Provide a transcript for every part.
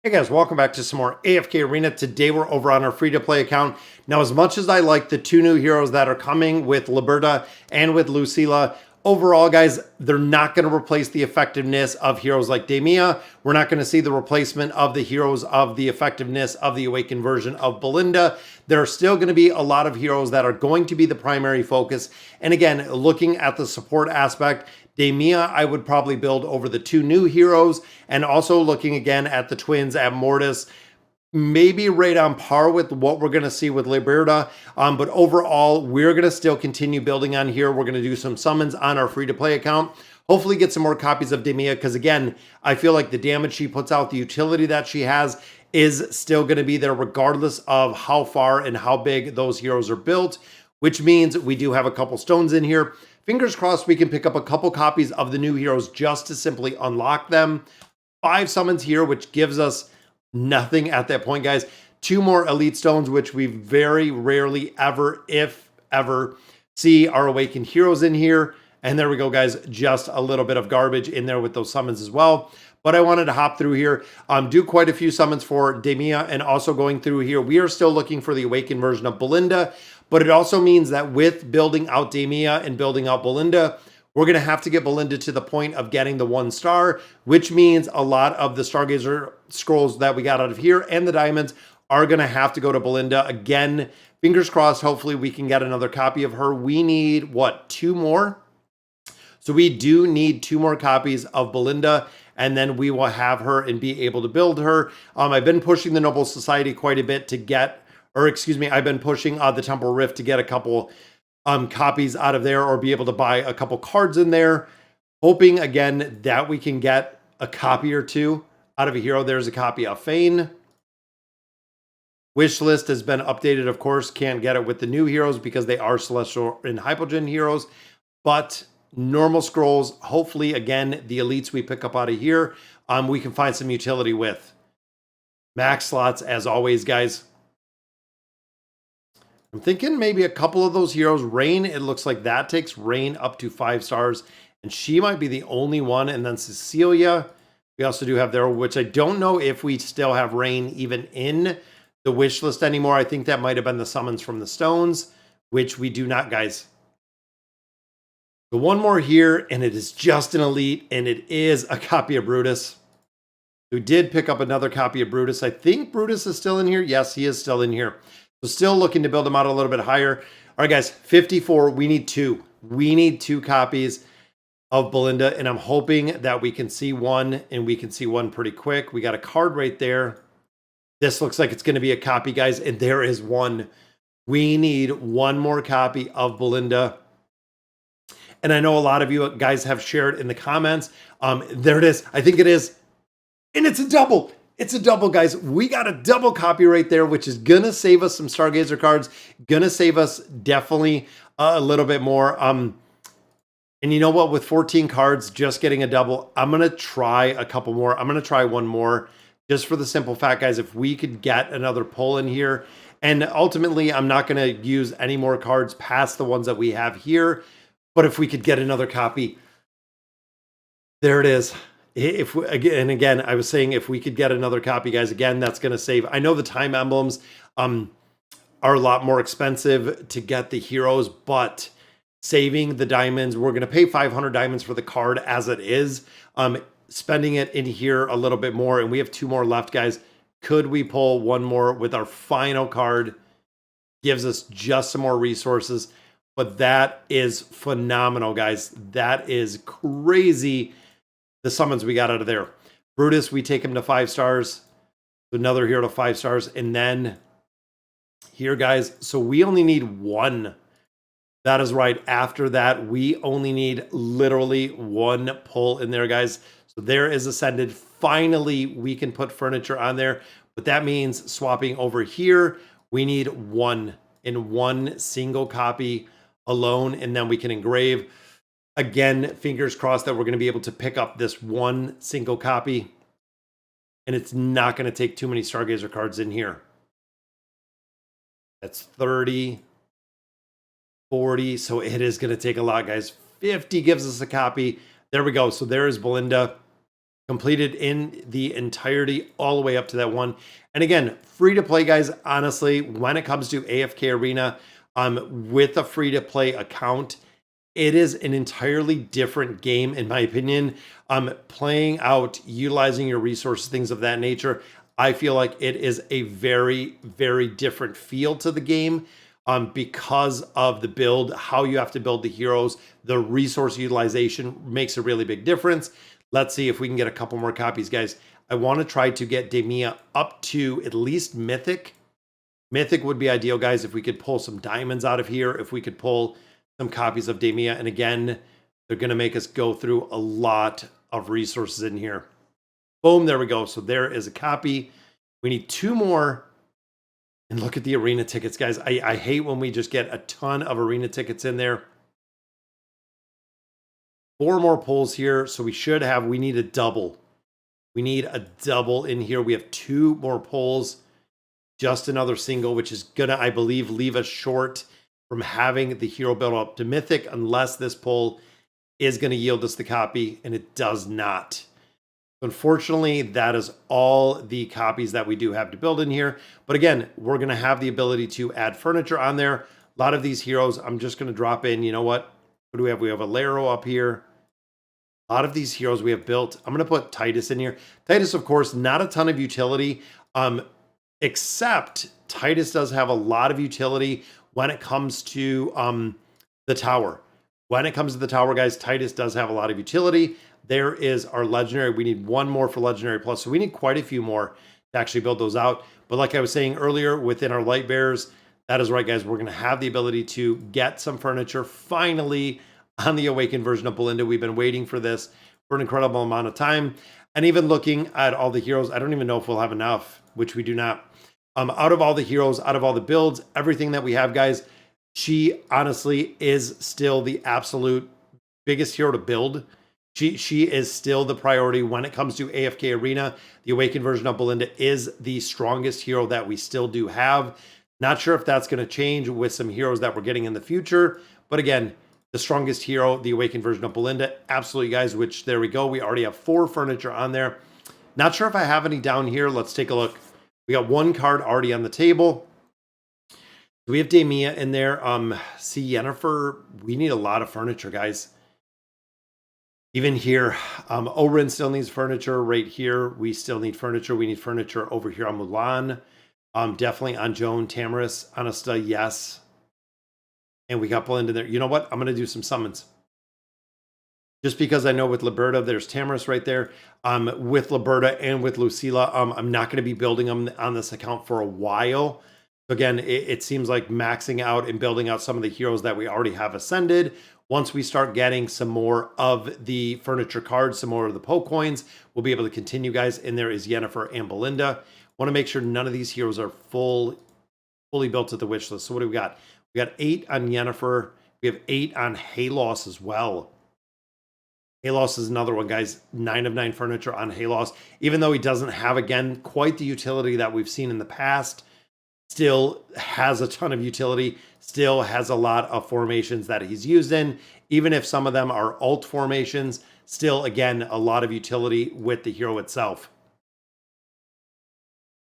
Hey guys, welcome back to some more AFK Arena. Today we're over on our free-to-play account. Now, as much as I like the two new heroes that are coming with Liberta and with Lucila, overall, guys, they're not going to replace the effectiveness of heroes like Demia. We're not going to see the replacement of the heroes of the effectiveness of the Awakened version of Belinda. There are still going to be a lot of heroes that are going to be the primary focus. And again, looking at the support aspect, Demia, I would probably build over the two new heroes, and also looking again at the twins at Mortis, maybe right on par with what we're going to see with Liberta. But overall, we're going to still continue building on here. We're going to do some summons on our free-to-play account. Hopefully get some more copies of Demia, because again, I feel like the damage she puts out, the utility that she has, is still going to be there regardless of how far and how big those heroes are built, which means we do have a couple stones in here. Fingers crossed we can pick up a couple copies of the new heroes just to simply unlock them. 5 summons here, which gives us nothing at that point, guys. 2 more elite stones, which we very rarely ever, if ever, see our awakened heroes in here. And there we go, guys. Just a little bit of garbage in there with those summons as well. But I wanted to hop through here, do quite a few summons for Demia, and also going through here, we are still looking for the awakened version of Belinda. But it also means that with building out Demia and building out Belinda, we're going to have to get Belinda to the point of getting the 1 star, which means a lot of the Stargazer scrolls that we got out of here and the diamonds are going to have to go to Belinda. Again, fingers crossed, hopefully we can get another copy of her. We need, what, 2 more? So we do need 2 more copies of Belinda, and then we will have her and be able to build her. I've been pushing the Noble Society quite a bit to get, or excuse me, I've been pushing the Temple Rift to get a couple copies out of there, or be able to buy a couple cards in there, hoping again that we can get a copy or 2 out of a hero. There's a copy of Fane. Wish list has been updated, of course. Can't get it with the new heroes because they are Celestial and Hypogean heroes, but normal scrolls, hopefully again the elites we pick up out of here, we can find some utility with. Max slots as always, guys. I'm thinking maybe a couple of those heroes. Rain, it looks like that takes Rain up to 5 stars, and she might be the only one. And then Cecilia, we also do have there, which I don't know if we still have Rain even in the wish list anymore. I think that might have been the summons from the stones, which we do not, guys. The one more here, and it is just an elite, and it is a copy of Brutus. We did pick up another copy of Brutus. I think Brutus is still in here. Yes, he is still in here. So still looking to build him out a little bit higher. All right, guys, 54. We need 2. We need 2 copies of Belinda, and I'm hoping that we can see one, and we can see one pretty quick. We got a card right there. This looks like it's going to be a copy, guys, and there is one. We need 1 more copy of Belinda. And I know a lot of you guys have shared in the comments. There it is. I think it is. And it's a double. It's a double, guys. We got a double copy right there, which is going to save us some Stargazer cards. Going to save us definitely a little bit more. And you know what? With 14 cards, just getting a double, I'm going to try a couple more. I'm going to try 1 more just for the simple fact, guys, if we could get another pull in here. And ultimately, I'm not going to use any more cards past the ones that we have here. But if we could get another copy, there it is. If we, again, I was saying if we could get another copy, guys, again, that's going to save. I know the time emblems are a lot more expensive to get the heroes, but saving the diamonds, we're going to pay 500 diamonds for the card as it is. Spending it in here a little bit more, and we have 2 more left, guys. Could we pull 1 more with our final card? Gives us just some more resources. But that is phenomenal, guys. That is crazy, the summons we got out of there. Brutus, we take him to 5 stars. Another hero to 5 stars. And then here, guys, so we only need 1. That is right. After that, we only need literally 1 pull in there, guys. So there is Ascended. Finally, we can put furniture on there. But that means swapping over here, we need 1 in 1 single copy alone, and then we can engrave. Again, fingers crossed that we're going to be able to pick up this 1 single copy, and it's not going to take too many Stargazer cards in here. That's 30, 40, so it is going to take a lot, guys. 50 gives us a copy. There we go. So there is Belinda. completed in the entirety all the way up to that one. And again, free to play, guys. Honestly, when it comes to AFK Arena, with a free to play account, it is an entirely different game, in my opinion. Playing out, utilizing your resources, things of that nature. I feel like it is a very, very different feel to the game, because of the build, how you have to build the heroes, the resource utilization makes a really big difference. Let's see if we can get a couple more copies, guys. I want to try to get Demia up to at least Mythic. Mythic would be ideal, guys, if we could pull some diamonds out of here, if we could pull some copies of Demia. And again, they're going to make us go through a lot of resources in here. Boom, there we go. So there is a copy. We need 2 more. And look at the arena tickets, guys. I hate when we just get a ton of arena tickets in there. 4 more pulls here. So we need a double. We need a double in here. We have 2 more pulls. Just another single, which is going to, I believe, leave us short from having the hero build up to Mythic, unless this pull is going to yield us the copy, and it does not. Unfortunately, that is all the copies that we do have to build in here. But again, we're going to have the ability to add furniture on there. A lot of these heroes, I'm just going to drop in. You know what? What do we have? We have a Laro up here. A lot of these heroes we have built. I'm going to put Titus in here. Titus, of course, not a ton of utility, except Titus does have a lot of utility when it comes to the tower. When it comes to the tower, guys, Titus does have a lot of utility. There is our legendary. We need 1 more for legendary plus. So we need quite a few more to actually build those out. But like I was saying earlier, within our light bearers, that is right, guys. We're going to have the ability to get some furniture finally on the awakened version of Belinda. We've been waiting for this for an incredible amount of time. And even looking at all the heroes, I don't even know if we'll have enough, which we do not. Out of all the heroes, out of all the builds, everything that we have, guys, she honestly is still the absolute biggest hero to build. She is still the priority when it comes to AFK Arena. The awakened version of Belinda is the strongest hero that we still do have. Not sure if that's going to change with some heroes that we're getting in the future. But again, the strongest hero, the awakened version of Belinda. Absolutely, guys, which there we go. We already have 4 furniture on there. Not sure if I have any down here. Let's take a look. We got 1 card already on the table. We have Demia in there. See, Yennefer, we need a lot of furniture, guys. Even here, Orin still needs furniture. Right here, we still need furniture. We need furniture over here on Mulan. Definitely on Joan, Tamaris, Anasta, yes. And we got Belinda there. You know what? I'm going to do some summons. Just because I know with Liberta, there's Tamaris right there. With Liberta and with Lucilla, I'm not going to be building them on this account for a while. So again, it seems like maxing out and building out some of the heroes that we already have ascended. Once we start getting some more of the furniture cards, some more of the Poke coins, we'll be able to continue, guys. And there is Yennefer and Belinda. Want to make sure none of these heroes are fully built to the wish list. So what do we got? We got 8 on Yennefer. We have 8 on Halos as well. Halos is another one, guys. 9 of 9 furniture on Halos. Even though he doesn't have, again, quite the utility that we've seen in the past, still has a ton of utility, still has a lot of formations that he's used in. Even if some of them are alt formations, still, again, a lot of utility with the hero itself.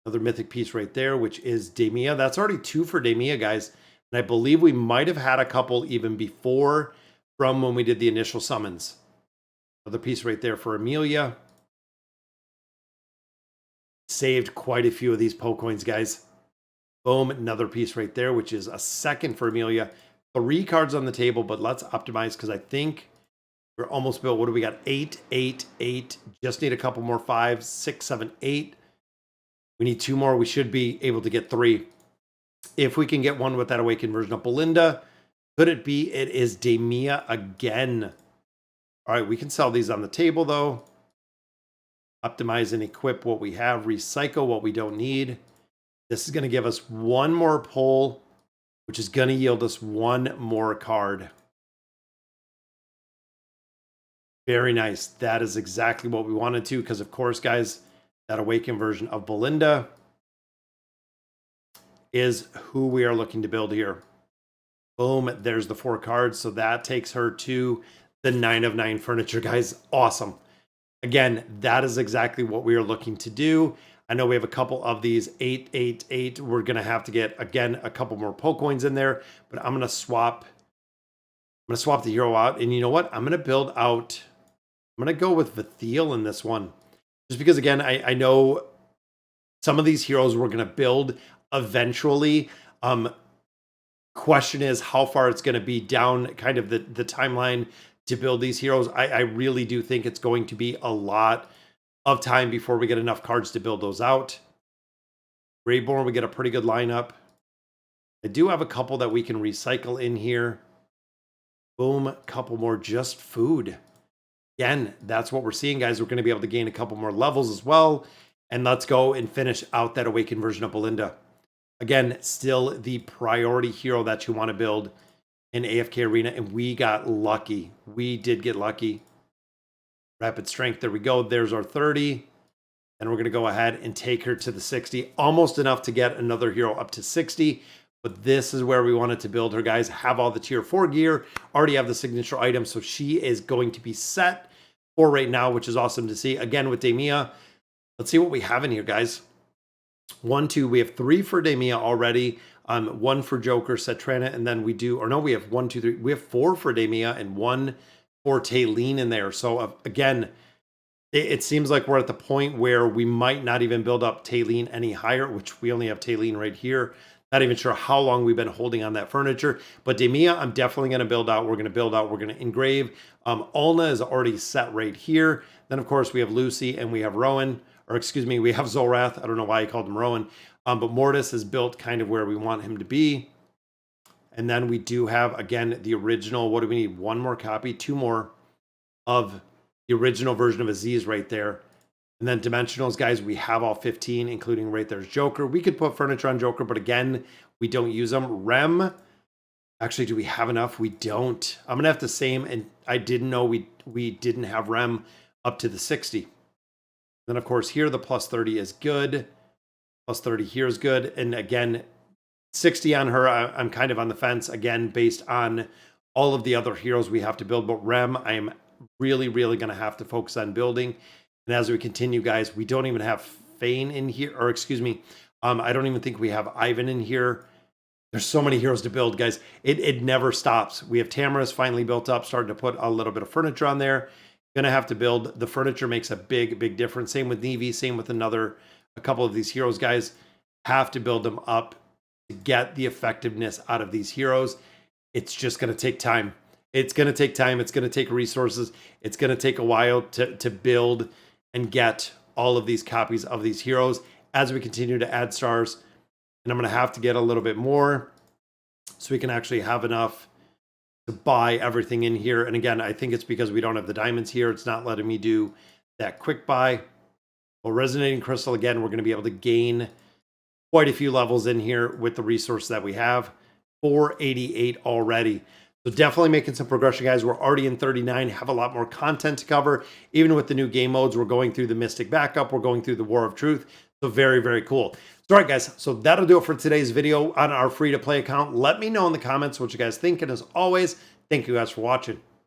Another mythic piece right there, which is Demia. That's already 2 for Demia, guys. And I believe we might have had a couple even before from when we did the initial summons. Another piece right there for Amelia. Saved quite a few of these Poke coins, guys. Boom, another piece right there, which is a second for Amelia. 3 cards on the table, but let's optimize because I think we're almost built. What do we got? 8, 8, 8. Just need a couple more 5, 6, 7, 8. We need 2 more. We should be able to get 3. If we can get one with that awakened version of Belinda, could it be it is Demia again? All right, we can sell these on the table, though. Optimize and equip what we have. Recycle what we don't need. This is going to give us 1 more pull, which is going to yield us 1 more card. Very nice. That is exactly what we wanted to, because, of course, guys, that awakened version of Belinda is who we are looking to build here. Boom, there's the 4 cards. So that takes her to the 9 of 9 furniture, guys. Awesome. Again, that is exactly what we are looking to do. I know we have a couple of these 888. We're going to have to get, again, a couple more poke coins in there, but I'm going to swap the hero out. And you know what? I'm going to build out, I'm going to go with Vathiel in this one. Just because, again, I know some of these heroes we're going to build eventually. Question is how far it's going to be down kind of the timeline to build these heroes. I really do think it's going to be a lot of time before we get enough cards to build those out. Greyborn, we get a pretty good lineup. I do have a couple that we can recycle in here. Boom, couple more just food. Again, that's what we're seeing, guys. We're going to be able to gain a couple more levels as well. And let's go and finish out that Awakened version of Belinda. Again, still the priority hero that you want to build in AFK Arena. And we got lucky. We did get lucky. Rapid Strength. There we go. There's our 30. And we're going to go ahead and take her to the 60. Almost enough to get another hero up to 60. But this is where we wanted to build her, guys. Have all the tier 4 gear. Already have the signature item. So she is going to be set for right now, which is awesome to see. Again, with Demia, let's see what we have in here, guys. 1, 2. We have 3 for Demia already. 1 for Joker, Cetrana, and then we do, or no, we have 1, 2, 3. We have 4 for Demia and 1 for Taylene in there. So again, it seems like we're at the point where we might not even build up Taylene any higher, which we only have Taylene right here. Not even sure how long we've been holding on that furniture. But Demia, I'm definitely going to build out. We're going to build out. We're going to engrave. Ulna is already set right here. Then, of course, we have Lucy and we have Rowan. Or excuse me, we have Zolrath. I don't know why I called him Rowan. But Mortis is built kind of where we want him to be. And then we do have, again, the original. What do we need? 1 more copy. 2 more of the original version of Aziz right there. And then Dimensionals, guys, we have all 15, including right there's Joker. We could put furniture on Joker, but again, we don't use them. Rem, actually, do we have enough? We don't. I'm going to have to same, and I didn't know we didn't have Rem up to the 60. Then, of course, here the plus 30 is good. Plus 30 here is good. And again, 60 on her, I'm kind of on the fence, again, based on all of the other heroes we have to build. But Rem, I am really going to have to focus on building. And as we continue, guys, we don't even have Fane in here, or excuse me, I don't even think we have Ivan in here. There's so many heroes to build, guys. It never stops. We have Tamara's finally built up, starting to put a little bit of furniture on there. Gonna have to build. The furniture makes a big difference. Same with Nevi, same with a couple of these heroes, guys. Have to build them up to get the effectiveness out of these heroes. It's just gonna take time. It's gonna take time. It's gonna take resources. It's gonna take a while to build and get all of these copies of these heroes as we continue to add stars. And I'm going to have to get a little bit more so we can actually have enough to buy everything in here. And again, I think it's because we don't have the diamonds here. It's not letting me do that quick buy. Well, Resonating Crystal, again, we're going to be able to gain quite a few levels in here with the resource that we have. 488 already. So definitely making some progression, guys. We're already in 39, have a lot more content to cover. Even with the new game modes, we're going through the Mystic Backup. We're going through the War of Truth. So very cool. So, all right, guys. So that'll do it for today's video on our free-to-play account. Let me know in the comments what you guys think. And as always, thank you guys for watching.